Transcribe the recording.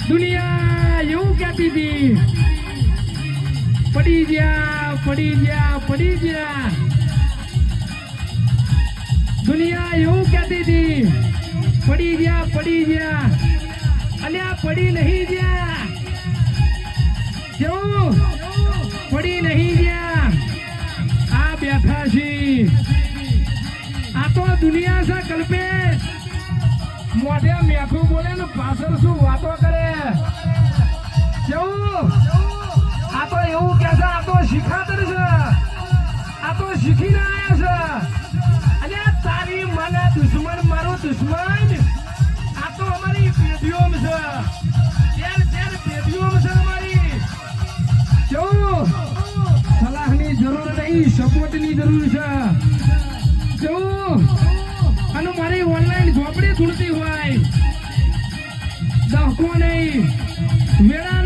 દુનિયા એવું કહેતી હતી, પડી ગયા પડી ગયા પડી ગયા. દુનિયા એવું કહેતી હતી, પડી ગયા પડી ગયા, અને આ પડી નહીં ગયા. કેવું પડી નહીં ગયા? આ બેઠા છી, આ તો દુનિયા છે કલ્પેશ. મોઢે મેઠું બોલે ને પાછળ શું વાતો કરે. કેવું? આ તો એવું કે છે, આ તો શીખાતર છે, આ તો શીખીને આવ્યા છે. અને તારી મને દુશ્મન, મારો દુશ્મન, આ તો અમારી પેઢીઓમાં છે, તેર પેઢીઓમાં છે અમારી. કેવું? સલાહની જરૂર નહીં, સપોર્ટની જરૂર છે. કેવું? અને મારી ઓનલાઈન ઝોપડી ખૂણતી હોય, દહકો નહીં, વેળા